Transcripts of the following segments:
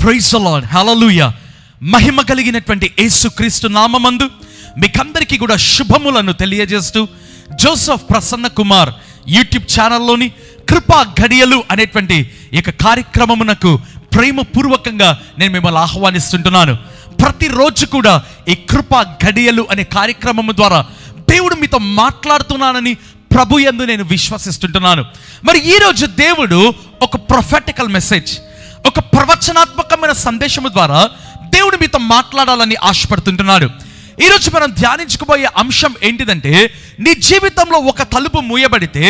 Praise the lord, హల్లెలూయా. మహిమ కలిగినటువంటి యేసుక్రీస్తు నామమందు మీకందరికీ కూడా శుభములను తెలియజేస్తూ జోసెఫ్ ప్రసన్న కుమార్ యూట్యూబ్ ఛానల్లోని కృపా ఘడియలు అనేటువంటి ఈ కార్యక్రమమునకు ప్రేమపూర్వకంగా నేను మిమ్మల్ని ఆహ్వానిస్తుంటున్నాను. ప్రతిరోజు కూడా ఈ కృపా ఘడియలు అనే కార్యక్రమము ద్వారా దేవుడు మీతో మాట్లాడుతున్నానని ప్రభు యందు నేను విశ్వసిస్తుంటున్నాను. మరి ఈరోజు దేవుడు ఒక ప్రొఫెటికల్ మెసేజ్, ఒక ప్రవచనాత్మకమైన సందేశము ద్వారా దేవుడు మీతో మాట్లాడాలని ఆశపడుతుంటున్నాడు. ఈరోజు మనం ధ్యానించుకోబోయే అంశం ఏంటిదంటే, నీ జీవితంలో ఒక తలుపు మూయబడితే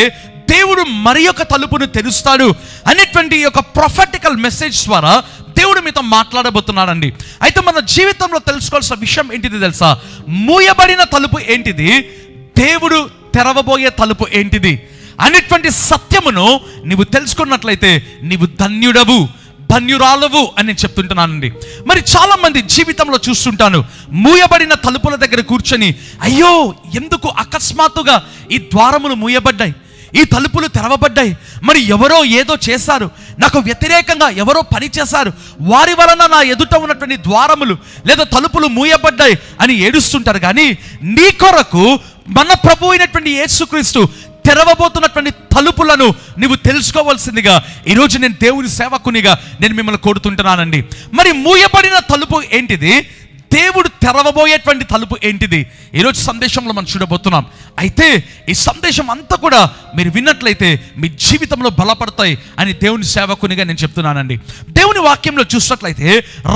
దేవుడు మరి ఒక తలుపును తెరుస్తాడు అనేటువంటి ఒక ప్రొఫెటికల్ మెసేజ్ ద్వారా దేవుడు మీతో మాట్లాడబోతున్నాడండి. అయితే మన జీవితంలో తెలుసుకోవాల్సిన విషయం ఏంటిది తెలుసా? మూయబడిన తలుపు ఏంటిది, దేవుడు తెరవబోయే తలుపు ఏంటిది అనేటువంటి సత్యమును నీవు తెలుసుకున్నట్లయితే నీవు ధన్యుడవు, ధన్యురాలవు అని నేను చెప్తుంటున్నానండి. మరి చాలా మంది జీవితంలో చూస్తుంటాను, మూయబడిన తలుపుల దగ్గర కూర్చొని అయ్యో ఎందుకు అకస్మాత్తుగా ఈ ద్వారములు మూయబడ్డాయి, ఈ తలుపులు తెరవబడ్డాయి, మరి ఎవరో ఏదో చేశారు, నాకు వ్యతిరేకంగా ఎవరో పని చేశారు, వారి వలన నా ఎదుట ఉన్నటువంటి ద్వారములు లేదా తలుపులు మూయబడ్డాయి అని ఏడుస్తుంటారు. కానీ నీ కొరకు మన ప్రభు అయినటువంటి యేసుక్రీస్తు తెరవబోతున్నటువంటి తలుపులను నీవు తెలుసుకోవాల్సిందిగా ఈరోజు నేను దేవుని సేవకునిగా నేను మిమ్మల్ని కోరుతుంటున్నానండి. మరి మూయబడిన తలుపు ఏంటిది, దేవుడు తెరవబోయేటువంటి తలుపు ఏంటిది, ఈరోజు సందేశంలో మనం చూడబోతున్నాం. అయితే ఈ సందేశం అంతా కూడా మీరు విన్నట్లయితే మీ జీవితంలో బలపడతాయి అని దేవుని సేవకునిగా నేను చెప్తున్నానండి. దేవుని వాక్యంలో చూసినట్లయితే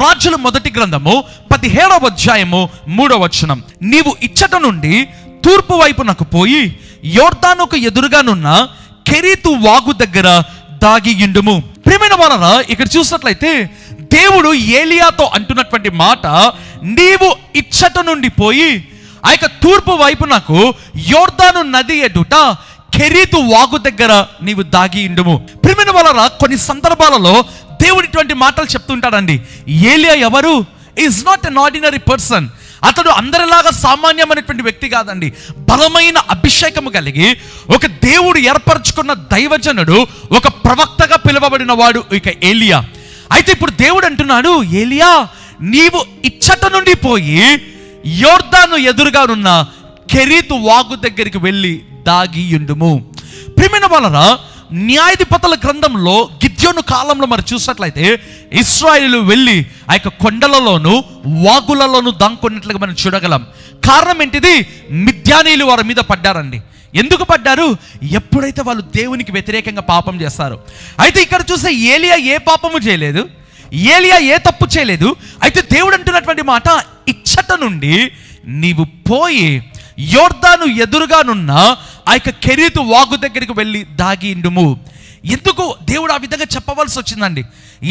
రాజుల మొదటి గ్రంథము 17వ అధ్యాయము 3వ వచనం, నీవు ఇచ్చట నుండి తూర్పు వైపునకు పోయి యోర్దానుకు ఎదురుగానున్న కెరీతు వాగు దగ్గర దాగియుండుము. ప్రియమైన వారరా, ఇక్కడ చూసినట్లయితే దేవుడు ఏలియాతో అంటున్నటువంటి మాట, నీవు ఇచ్చట నుండి పోయి ఆ యొక్క తూర్పు వైపునకు యోర్దాను నది ఎదుట కెరీతు వాగు దగ్గర నీవు దాగియుండుము. ప్రియమైన వారరా, కొన్ని సందర్భాలలో దేవుడు ఇటువంటి మాటలు చెప్తుంటాడండి. ఏలియా ఎవరు? Is not an ordinary person. అతడు అందరిలాగా సామాన్యమైనటువంటి వ్యక్తి కాదండి. బలమైన అభిషేకము కలిగి ఒక దేవుడు ఏర్పరచుకున్న దైవజనుడు, ఒక ప్రవక్తగా పిలువబడిన వాడు ఇక ఏలియా. అయితే ఇప్పుడు దేవుడు అంటున్నాడు, ఏలియా నీవు ఇచ్చట నుండి పోయి యోర్దాను ఎదురుగానున్న కెరీతు వాగు దగ్గరికి వెళ్ళి దాగియుండుము. ప్రియమైన వాళ్ళరా, న్యాయాధిపతుల గ్రంథంలో గిద్యోను కాలంలో మరి చూసినట్లయితే ఇశ్రాయేలు వెళ్ళి ఆ యొక్క కొండలలోను వాగులలోను దాక్కున్నట్లుగా మనం చూడగలం. కారణం ఏంటిది? మిద్యానీయులు వారి మీద పడ్డారండి. ఎందుకు పడ్డారు? ఎప్పుడైతే వాళ్ళు దేవునికి వ్యతిరేకంగా పాపం చేస్తారు. అయితే ఇక్కడ చూస్తే ఏలియా ఏ పాపము చేయలేదు, ఏలియా ఏ తప్పు చేయలేదు. అయితే దేవుడు అంటున్నటువంటి మాట, ఇచ్చట నుండి నీవు పోయి యోర్దాను ఎదురుగానున్న ఆ యొక్క కెరీతు వాగు దగ్గరికి వెళ్ళి దాగియుండుము. ఎందుకు దేవుడు ఆ విధంగా చెప్పవలసి వచ్చిందండి?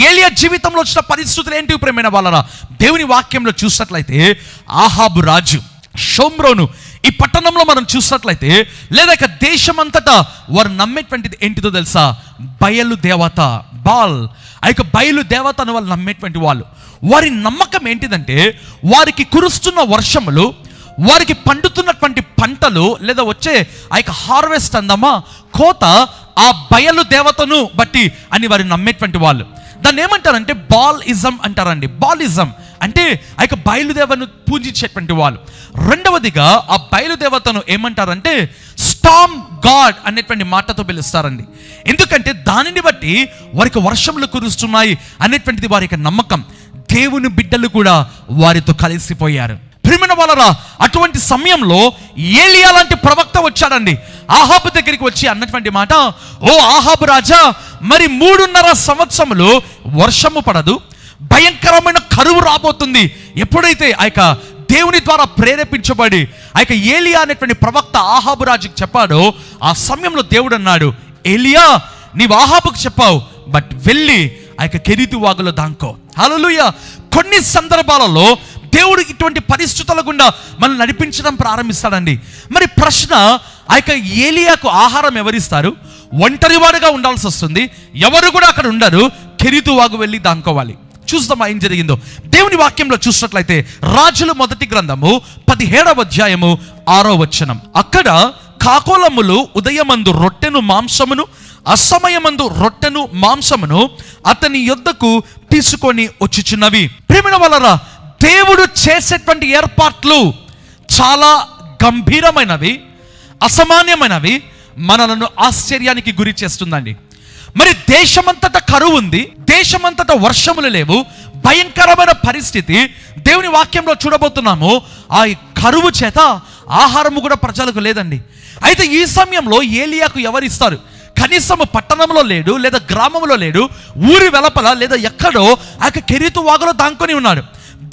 ఏలియా జీవితంలో వచ్చిన పరిస్థితులు ఏంటి ప్రియమైన వాళ్ళరా? దేవుని వాక్యంలో చూసినట్లయితే ఆహాబు రాజు, షోమ్రోను ఈ పట్టణంలో మనం చూసినట్లయితే లేదా ఇక దేశమంతటా వారు నమ్మేటువంటిది ఏంటిదో తెలుసా? బయలు దేవత, బాల్. ఆ యొక్క బయలు దేవతను వాళ్ళు నమ్మేటువంటి వాళ్ళు. వారి నమ్మకం ఏంటిదంటే, వారికి కురుస్తున్న వర్షములు, వారికి పండుతున్నటువంటి పంటలు లేదా వచ్చే ఆ యొక్క హార్వెస్ట్ అందమా, కోత ఆ బయలు దేవతను బట్టి అని వారు నమ్మేటువంటి వాళ్ళు. దాన్ని ఏమంటారంటే బాలిజం అంటారండి. బాలిజం అంటే ఆ యొక్క బయలుదేవతను పూజించేటువంటి వాళ్ళు. రెండవదిగా ఆ బయలుదేవతను ఏమంటారంటే స్టామ్ గాడ్ అనేటువంటి మాటతో పిలుస్తారండి. ఎందుకంటే దానిని బట్టి వారికి వర్షములు కురుస్తున్నాయి అనేటువంటిది వారి యొక్క నమ్మకం. దేవుని బిడ్డలు కూడా వారితో కలిసిపోయారు. ప్రియమైన వాళ్ళరా, అటువంటి సమయంలో ఏలియా లాంటి ప్రవక్త వచ్చాడండి. ఆహాబు దగ్గరికి వచ్చి అన్నటువంటి మాట, ఓ ఆహాబు రాజా, మరి 3.5 సంవత్సరములు వర్షము పడదు, భయంకరమైన కరువు రాబోతుంది. ఎప్పుడైతే ఆ యొక్క దేవుని ద్వారా ప్రేరేపించబడి ఆ యొక్క ఏలియా అనేటువంటి ప్రవక్త ఆహాబు రాజుకి చెప్పాడో, ఆ సమయంలో దేవుడు అన్నాడు, ఏలియా నీవు ఆహాబుకు చెప్పావు, బట్ వెళ్ళి ఆ యొక్క కెరీతు వాగులో దాంకో. హల్లెలూయా. కొన్ని సందర్భాలలో దేవుడు ఇటువంటి పరిస్థితుల గుండా మనం నడిపించడం ప్రారంభిస్తాడండి. మరి ప్రశ్న, ఆ యొక్క ఏలియాకు ఆహారం ఎవరిస్తారు? ఒంటరివాడుగా ఉండాల్సి వస్తుంది, ఎవరు కూడా అక్కడ ఉండరు. కెరీతు వాగు వెళ్ళి దాంకోవాలి. చూద్దామా ఏం జరిగిందో. దేవుని వాక్యంలో చూసినట్లయితే రాజుల మొదటి గ్రంథము 17వ అధ్యాయము 6వ వచనం, అక్కడ కాకోలములు ఉదయమందు రొట్టెను మాంసమును ఆ సమయమందు రొట్టెను మాంసమును అతని యొద్దకు తీసుకొని వచ్చుచున్నవి. ప్రియమైన వాళ్ళరా, దేవుడు చేసేటువంటి ఏర్పాట్లు చాలా గంభీరమైనవి, అసామాన్యమైనవి, మనలను ఆశ్చర్యానికి గురి చేస్తుందండి. మరి దేశమంతటా కరువు ఉంది, దేశమంతటా వర్షములు లేవు, భయంకరమైన పరిస్థితి. దేవుని వాక్యంలో చూడబోతున్నాము, ఆ కరువు చేత ఆహారము కూడా ప్రజలకు లేదండి. అయితే ఈ సమయంలో ఏలియాకు ఎవరిస్తారు? కనీసం పట్టణంలో లేడు, లేదా గ్రామంలో లేడు, ఊరి వెలపల లేదా ఎక్కడో ఆ కెరీతు వాగులో దాంకొని ఉన్నాడు.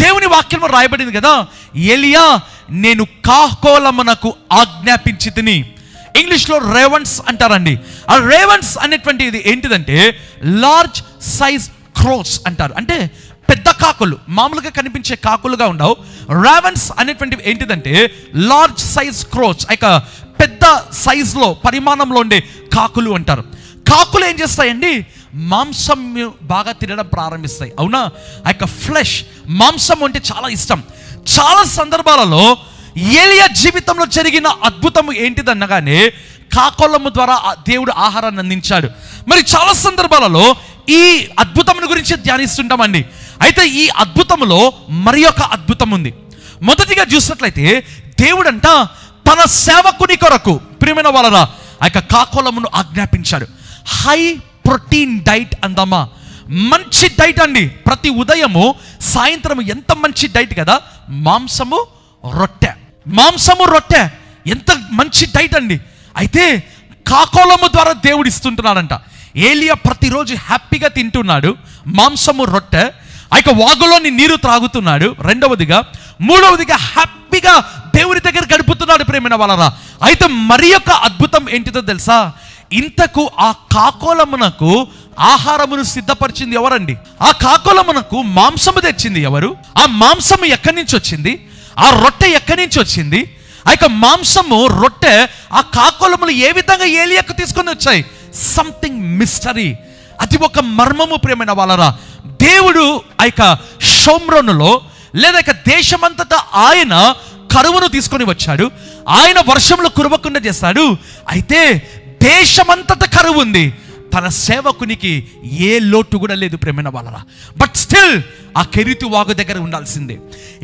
దేవుని వాక్యంలో రాయబడింది కదా, ఏలియా నేను కాకోలమునకు ఆజ్ఞాపించి తిని. ఇంగ్లీష్లో రేవన్స్ అంటారండి. ఆ రేవన్స్ అనేటువంటిది ఏంటిదంటే లార్జ్ సైజ్ క్రోస్ అంటారు. అంటే పెద్ద కాకులు, మామూలుగా కనిపించే కాకులుగా ఉండవు. రేవన్స్ అనేటువంటివి ఏంటిదంటే లార్జ్ సైజ్ క్రోస్, పెద్ద సైజులో పరిమాణంలో ఉండే కాకులు అంటారు. కాకులు ఏం చేస్తాయండి? మాంసం బాగా తినడం ప్రారంభిస్తాయి. అవునా? ఫ్లెష్, మాంసం అంటే చాలా ఇష్టం. చాలా సందర్భాలలో ఏలియా జీవితంలో జరిగిన అద్భుతం ఏంటిదన్నగానే కాకోలము ద్వారా దేవుడు ఆహారాన్ని అందించాడు. మరి చాలా సందర్భాలలో ఈ అద్భుతం గురించి ధ్యానిస్తుంటామండి. అయితే ఈ అద్భుతంలో మరి ఒక అద్భుతం ఉంది. మొదటిగా చూసినట్లయితే దేవుడంట తన సేవకుని కొరకు, ప్రియమైన వాళ్ళరా, కాకోలమును ఆజ్ఞాపించాడు. హై ప్రోటీన్ డైట్ అందామా, మంచి డైట్ అండి. ప్రతి ఉదయము సాయంత్రం ఎంత మంచి డైట్ కదా, మాంసము రొట్టె, మాంసము రొట్టె, ఎంత మంచి డైట్ అండి. అయితే కాకోలము ద్వారా దేవుడు ఇస్తుంటున్నాడంట. ఏలియా ప్రతిరోజు హ్యాపీగా తింటున్నాడు మాంసము రొట్టె, వాగులోని నీరు త్రాగుతున్నాడు. రెండవదిగా, మూడవదిగా హ్యాపీగా దేవుని దగ్గర గడుపుతున్నాడు. ప్రేమైన వాళ్ళరా, అయితే మరి యొక్క అద్భుతం ఏంటిదో తెలుసా? ఇంతకు ఆ కాకోలమునకు ఆహారమును సిద్ధపరిచింది ఎవరండి? ఆ కాకోలమునకు మాంసము తెచ్చింది ఎవరు? ఆ మాంసము ఎక్కడి నుంచి వచ్చింది? ఆ రొట్టె ఎక్కడి నుంచి వచ్చింది? మాంసము రొట్టె ఆ కాకోలములు ఏ విధంగా ఏలియాకు తీసుకొని వచ్చాయి? సంథింగ్ మిస్టరీ, అది ఒక మర్మము. ప్రియమైన వాళ్ళరా, దేవుడు షోమ్రోనులో లేదా దేశమంతటా ఆయన కరువును తీసుకొని వచ్చాడు. ఆయన వర్షంలో కురవకుండా చేస్తాడు. అయితే దేశమంతటా కరువు ఉంది, తన సేవకునికి ఏ లోటు కూడా లేదు. ప్రేమైన వాళ్ళరా, బట్ స్టిల్ ఆ కెరీతు వాగు దగ్గర ఉండాల్సిందే.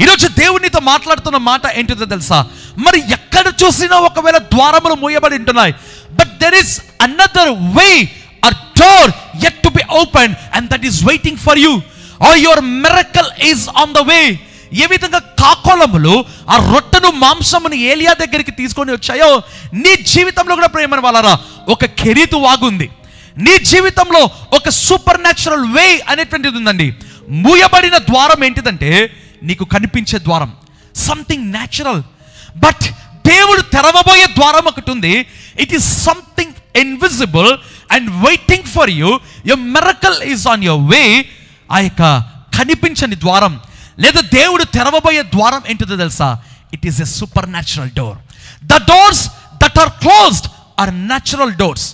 ఈరోజు దేవునితో మాట్లాడుతున్న మాట ఏంటిదో తెలుసా? మరి ఎక్కడ చూసినా ఒకవేళ ద్వారములు మూయబడి ఉంటున్నాయి, but there is another way, a door yet to be opened, and that is waiting for you, or your miracle is on the way. ఏ విధంగా కాకోలములు ఆ రొట్టెను మాంసమును ఏలియా దగ్గరికి తీసుకొని వచ్చాయో, నీ జీవితంలో కూడా ప్రేమ వాళ్ళరా ఒక కెరీతు వాగుంది. నీ జీవితంలో ఒక సూపర్ న్యాచురల్ వే అనేటువంటిది ఉందండి. మూయబడిన ద్వారం ఏంటిదంటే నీకు కనిపించే ద్వారం, సంథింగ్ న్యాచురల్. బట్ దేవుడు తెరవబోయే ద్వారం ఒకటి ఉంది. It is something invisible and waiting for you. Your miracle is on your way. కనిపించని ద్వారం లేదా దేవుడు తెరవబోయే ద్వారం ఏంటిదో తెలుసా? It is a supernatural door. The doors that are closed are natural doors.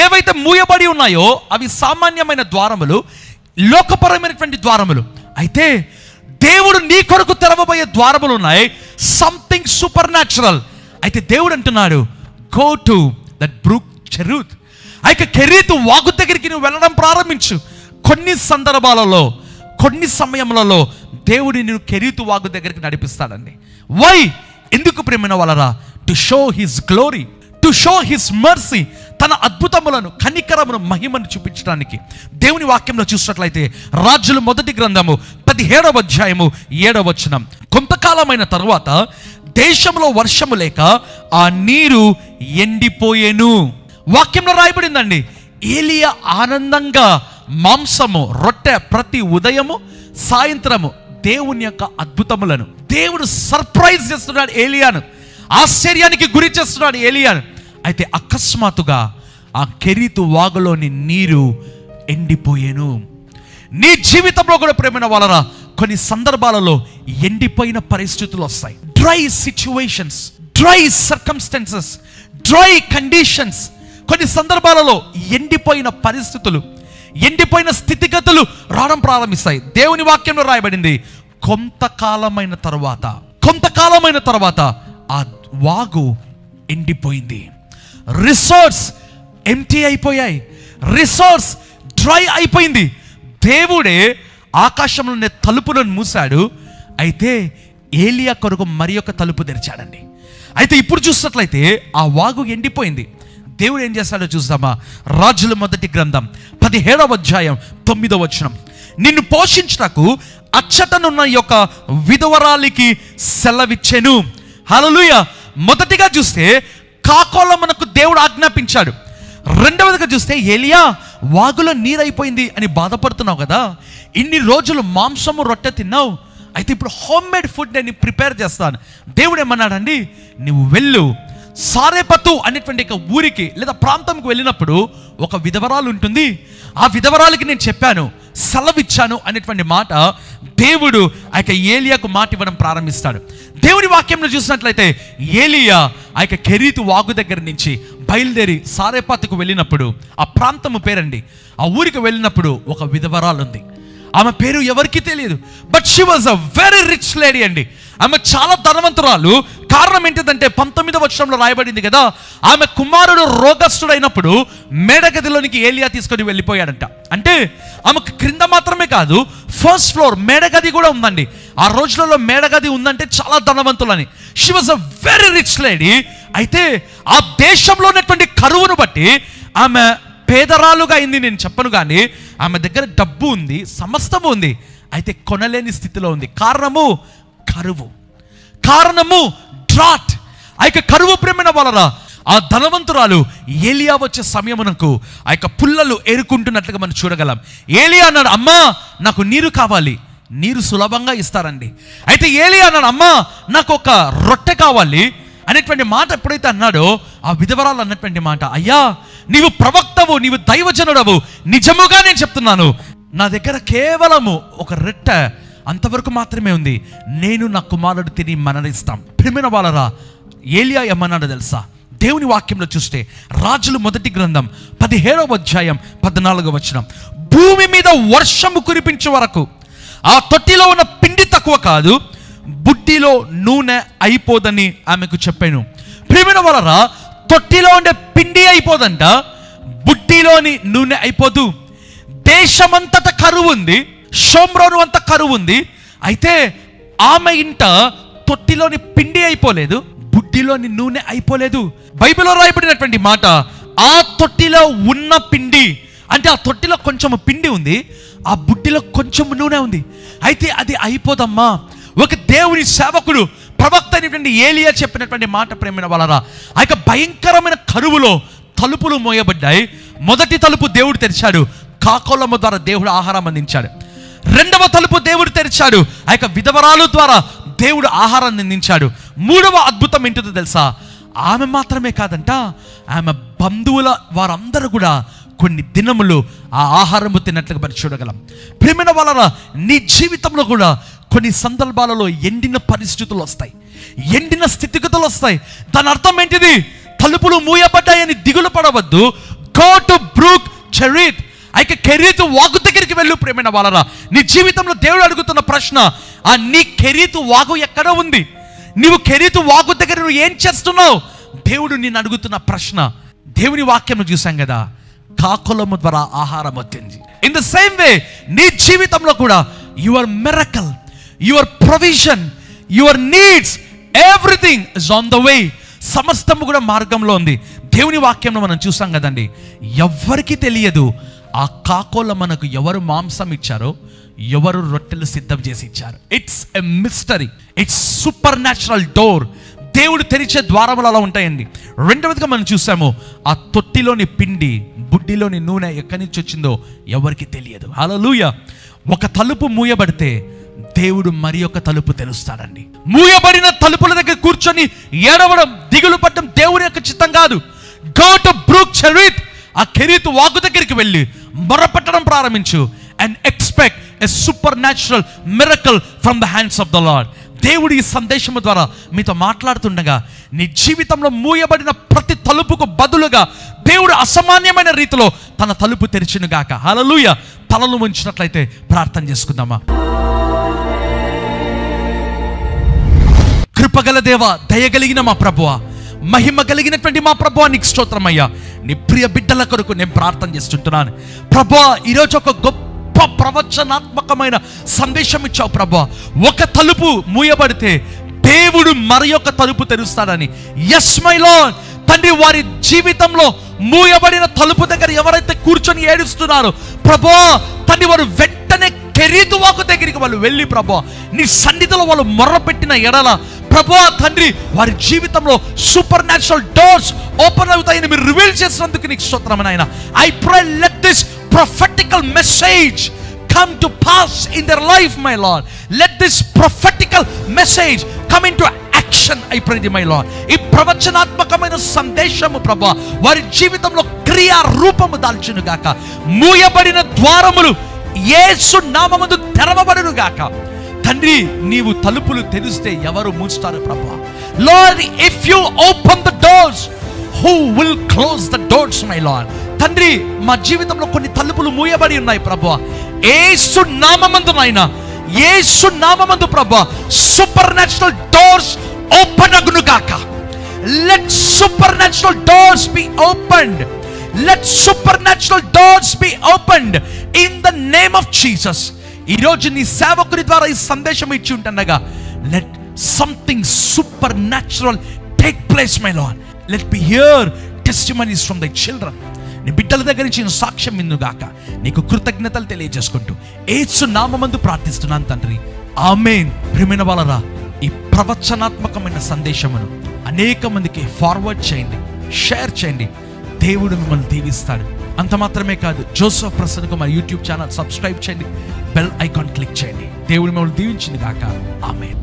ఏవైతే మూయబడి ఉన్నాయో అవి సామాన్యమైన ద్వారములు, లోకపరమైనటువంటి ద్వారములు. అయితే దేవుడు నీ కొరకు తెరవబోయే ద్వారములు ఉన్నాయి, సంథింగ్ సూపర్ న్యాచురల్. అయితే దేవుడు అంటున్నాడు, గో టు దట్ బ్రూక్ చెరూత్. కెరీతు వాగు దగ్గరికి నువ్వు వెళ్ళడం ప్రారంభించు. కొన్ని సందర్భాలలో, కొన్ని సమయములలో దేవుడు నిన్ను కెరీతు వాగు దగ్గరికి నడిపిస్తాడండి. వై? ఎందుకు ప్రేమైన వాళ్ళరా? To show his glory, to show his mercy. తన అద్భుతములను, కనికరమును, మహిమను చూపించడానికి. దేవుని వాక్యంలో చూసినట్లయితే రాజుల మొదటి గ్రంథము 17వ అధ్యాయము 7వ వచనం, కొంతకాలమైన తరువాత దేశంలో వర్షము లేక ఆ నీరు ఎండిపోయేను. వాక్యంలో రాయబడిందండి, ఏలియా ఆనందంగా మాంసము రొట్టె ప్రతి ఉదయము సాయంత్రము దేవుని యొక్క అద్భుతములను, దేవుడు సర్ప్రైజ్ చేస్తున్నాడు ఏలియాను, ఆశ్చర్యానికి గురి చేస్తున్నాడు ఏలియాను. అయితే అకస్మాత్తుగా ఆ కెరీతు వాగులోని నీరు ఎండిపోయేను. నీ జీవితంలో కూడా ప్రేమైన వాళ్ళరా కొన్ని సందర్భాలలో ఎండిపోయిన పరిస్థితులు వస్తాయి. Dry situations, dry circumstances, dry conditions. కొన్ని సందర్భాలలో ఎండిపోయిన పరిస్థితులు, ఎండిపోయిన స్థితిగతులు రావడం ప్రారంభిస్తాయి. దేవుని వాక్యంలో రాయబడింది, కొంతకాలమైన తర్వాత ఆ వాగు ఎండిపోయింది. రిసోర్స్ ఎంటీ అయిపోయాయి, రిసోర్స్ డ్రై అయిపోయింది. దేవుడే ఆకాశంలోనే తలుపులను మూసాడు, అయితే ఏలియా కొరకు మరి ఒక తలుపు తెరిచాడండి. అయితే ఇప్పుడు చూసినట్లయితే ఆ వాగు ఎండిపోయింది. దేవుడు ఏం చేస్తాడో చూద్దామా? రాజుల మొదటి గ్రంథం 17వ అధ్యాయం 9వ వచనం. నిన్ను పోషించుటకు అచ్చటనున్న యొక్క విధవరాలికి సెలవిచ్చెను. హల్లెలూయా. మొదటిగా చూస్తే కాకోలమునకు దేవుడు ఆజ్ఞాపించాడు. రెండవదిగా చూస్తే ఏలియా వాగులో నీరైపోయింది అని బాధపడుతున్నావు కదా, ఇన్ని రోజులు మాంసము రొట్టె తిన్నావు, అయితే ఇప్పుడు హోమ్ మేడ్ ఫుడ్ నేను ప్రిపేర్ చేస్తాను. దేవుడు ఏమన్నాడండి, నువ్వు వెళ్ళు, సారేపతు అనేటువంటి ఒక ఊరికి లేదా ప్రాంతంకి వెళ్ళినప్పుడు ఒక విధవరాలు ఉంటుంది, ఆ విధవరాలకి నేను చెప్పాను, సెలవిచ్చాను అనేటువంటి మాట దేవుడు ఆ యొక్క ఏలియాకు మాట ఇవ్వడం ప్రారంభిస్తాడు. దేవుని వాక్యంలో చూసినట్లయితే ఏలియా ఆ యొక్క కెరీతు వాగు దగ్గర నుంచి బయలుదేరి సారేపాతుకు వెళ్ళినప్పుడు, ఆ ప్రాంతము పేరండి, ఆ ఊరికి వెళ్ళినప్పుడు ఒక విధవరాలు ఉంది. ఆమె పేరు ఎవరికి తెలియదు, but she was a very rich lady అండి. ఆమె చాలా ధనవంతురాలు. కారణం ఏంటిదంటే 19వ వచనంలో రాయబడింది కదా, ఆమె కుమారుడు రోగస్తుడైనప్పుడు మేడగదిలోనికి ఏలియా తీసుకొని వెళ్ళిపోయాడంట. అంటే ఆమెకు క్రింద మాత్రమే కాదు, ఫస్ట్ ఫ్లోర్ మేడగది కూడా ఉందండి. ఆ రోజులలో మేడగది ఉందంటే చాలా ధనవంతులని. She was a very rich lady. అయితే ఆ దేశంలో ఉన్నటువంటి కరువును బట్టి ఆమె పేదరాలుగా అయింది నేను చెప్పను, కానీ ఆమె దగ్గర డబ్బు ఉంది, సమస్తము ఉంది, అయితే కొనలేని స్థితిలో ఉంది. కారణము కరువు, కారణము డ్రాట్. ఆ యొక్క కరువు ప్రేమైన వలన ఆ ధనవంతురాలు ఏలియా వచ్చే సమయమునకు ఆ యొక్క పుల్లలు ఏరుకుంటున్నట్లుగా మనం చూడగలం. ఏలియా అన్నాడు, అమ్మా నాకు నీరు కావాలి. నీరు సులభంగా ఇస్తారండి. అయితే ఏలియా అన్నాడు, అమ్మా నాకు ఒక రొట్టె కావాలి అనేటువంటి మాట ఎప్పుడైతే అన్నాడో, ఆ విధవరాలు అన్నటువంటి మాట, అయ్యా నీవు ప్రవక్తవు, నీవు దైవజనుడవు, నిజముగా నేను చెప్తున్నాను, నా దగ్గర కేవలము ఒక రొట్టె అంతవరకు మాత్రమే ఉంది, నేను నా కుమారుడు తిని మరణిస్తాం. ప్రియమైన వాళ్ళరా, ఏలియా ఏమన్నాడో తెలుసా? దేవుని వాక్యంలో చూస్తే రాజుల మొదటి గ్రంథం 17వ అధ్యాయం 14వ వచనం, భూమి మీద వర్షము కురిపించే వరకు ఆ తొట్టిలో ఉన్న పిండి తక్కువ కాదు, బుడ్డిలో నూనె అయిపోదని ఆమెకు చెప్పాను. ప్రియమైన వాళ్ళరా, తొట్టిలో ఉండే పిండి అయిపోదంట, బుడ్డిలోని నూనె అయిపోదు. దేశమంతటా కరువు ఉంది, షోమ్రోను అంత కరువు ఉంది, అయితే ఆమె ఇంట తొట్టిలోని పిండి అయిపోలేదు, బుడ్డిలోని నూనె అయిపోలేదు. బైబిల్లో రాయబడినటువంటి మాట, ఆ తొట్టిలో ఉన్న పిండి అంటే ఆ తొట్టిలో కొంచెం పిండి ఉంది, ఆ బుడ్డిలో కొంచెం నూనె ఉంది, అయితే అది అయిపోదమ్మా. ఒక దేవుని సేవకుడు ప్రవక్త అయినటువంటి ఏలియా చెప్పినటువంటి మాట ప్రేమైన వాళ్ళరా, ఆ యొక్క భయంకరమైన కరువులో తలుపులు మోయబడ్డాయి. మొదటి తలుపు దేవుడు తెరిచాడు, కాకోలము ద్వారా దేవుడు ఆహారం అందించాడు. రెండవ తలుపు దేవుడు తెరిచాడు, ఆ యొక్క విధవరాలు ద్వారా దేవుడు ఆహారాన్ని అందించాడు. మూడవ అద్భుతం ఏంటో తెలుసా? ఆమె మాత్రమే కాదంట, ఆమె బంధువుల వారందరూ కూడా కొన్ని దినములు ఆ ఆహారము తిన్నట్లుగా మనం చూడగలం. ప్రియమైన వాళ్ళరా, నీ జీవితంలో కూడా కొన్ని సందర్భాలలో ఎండిన పరిస్థితులు వస్తాయి, ఎండిన స్థితిగతులు వస్తాయి. దాని అర్థం ఏంటిది? తలుపులు మూయబడ్డాయని దిగులు పడవద్దు. గో టు బ్రూక్ చెరీత్, అయితే కెరీతు వాగు దగ్గరికి వెళ్ళు. ప్రేమైన వాళ్ళరా, నీ జీవితంలో దేవుడు అడుగుతున్న ప్రశ్న, ఆ నీ కెరీతు వాగు ఎక్కడ ఉంది? నీవు కెరీతు వాగు దగ్గర నువ్వు ఏం చేస్తున్నావు? దేవుడు నిన్ను అడుగుతున్న ప్రశ్న. దేవుని వాక్యం చూసాం కదా, కాకులము ద్వారా ఆహారం వచ్చింది. ఇన్ ద సేమ్ వే నీ జీవితంలో కూడా your miracle, your provision, your needs, everything is on the way. సమస్తము కూడా మార్గంలో ఉంది. దేవుని వాక్యంలో మనం చూసాం కదండి, ఎవ్వరికి తెలియదు ఆ కాకోల మనకు ఎవరు మాంసం ఇచ్చారో, ఎవరు రొట్టెలు సిద్ధం చేసి ఇచ్చారు. It's a mystery, it's super natural door. దేవుడు తెరిచే ద్వారములు అలా ఉంటాయండి. రెండవదిగా మనం చూసాము, ఆ తొట్టిలోని పిండి, బుడ్డిలోని నూనె ఎక్కడి నుంచి వచ్చిందో ఎవరికి తెలియదు. హల్లెలూయా. ఒక తలుపు మూయబడితే దేవుడు మరి ఒక తలుపు తెలుస్తాడండి. మూయబడిన తలుపుల దగ్గర కూర్చొని ఏడవడం, దిగులు పడడం దేవుని యొక్క చిత్తం కాదు. గో టు బ్రూక్ చెరీత్, ఆ కెరీతు వాగు దగ్గరికి వెళ్ళి మొరపెట్టడం ప్రారంభించు. And expect a supernatural miracle from the hands of the Lord. దేవుడి ఈ సందేశము ద్వారా మీతో మాట్లాడుతుండగా, నీ జీవితంలో మూయబడిన ప్రతి తలుపుకు బదులుగా దేవుడు అసామాన్యమైన రీతిలో తన తలుపు తెరిచినగాక. హల్లెలూయా. తలలు ఉంచినట్లయితే ప్రార్థన చేసుకుందామా. కృపగల దేవ, దయగలిగిన మా ప్రభువా, మహిమ కలిగినటువంటి మా ప్రభువా నీకు స్తోత్రమయ్యా. నీ ప్రియ బిడ్డల కొరకు నేను ప్రార్థన చేస్తుంటున్నాను ప్రభువా. ఈరోజు ఒక గొప్ప ప్రవచనాత్మకమైన సందేశం ఇచ్చావు ప్రభువా. ఒక తలుపు మూయబడితే దేవుడు మరి ఒక తలుపు తెరుస్తాడని. ఎస్ మై లార్డ్ తండ్రి, వారి జీవితంలో మూయబడిన తలుపు దగ్గర ఎవరైతే కూర్చొని ఏడుస్తున్నారో ప్రభువా తండ్రి, వారు వెంటనే కెరీతువాకు దగ్గరికి వాళ్ళు వెళ్ళి ప్రభువా నీ సన్నిధిలో వాళ్ళు మొర్రపెట్టిన ఎడల ప్రభువా తండ్రి, వారి జీవితంలో సూపర్ న్యాచురల్ డోర్స్ ఓపెన్ అవుతాయని మీరు రివీల్ చేసినందుకు నీకు స్తోత్రం నాయనా. I pray let this prophetical message come to pass in their life, my Lord. Let this prophetical message come into action, I pray thee, my Lord. ఈ ప్రవచనాత్మకమైన సందేశము ప్రభువా వారి జీవితంలో క్రియా రూపము దాల్చును గాక. మూయబడిన ద్వారములు యేసు నామమున తెరవబడును గాక. తండ్రి, నీవు తలుపులు తెరిస్తే ఎవరు మూస్తారు ప్రభువా? Lord, if you open the doors, who will close the doors, my Lord? తండ్రి, మా జీవితంలో కొన్ని తలుపులు మూయబడి ఉన్నాయి ప్రభువా. యేసు నామమందునైనా, యేసు నామమందు ప్రభువా సూపర్ న్యాచురల్ డోర్స్ ఓపెన్ అగును గాక. Let super natural doors B opened. Let super natural doors B opened in the name of Jesus. ఈరోజు నీ సేవకుని ద్వారా ఈ సందేశం ఇచ్చి ఉంటుండగా let something super natural take place, my lord. Let be here testimonies from దై చిల్డ్రన్. నీ బిడ్డల దగ్గర నుంచి నేను సాక్ష్యం విన్నుగాక. నీకు కృతజ్ఞతలు తెలియజేసుకుంటూ యేసు నామమందు ప్రార్థిస్తున్నాను తండ్రి, ఆమేన్. ప్రియమైన వాళ్ళరా, ఈ ప్రవచనాత్మకమైన సందేశమును అనేక మందికి ఫార్వర్డ్ చేయండి, షేర్ చేయండి. దేవుడు మిమ్మల్ని దీవిస్తాడు. అంత మాత్రమే కాదు, Joseph Prasanna Kumar YouTube channel subscribe చేయండి, బెల్ ఐకాన్ క్లిక్ చేయండి. దేవుడు మిమ్మల్ని దీవించింది గాక. ఆమేన్.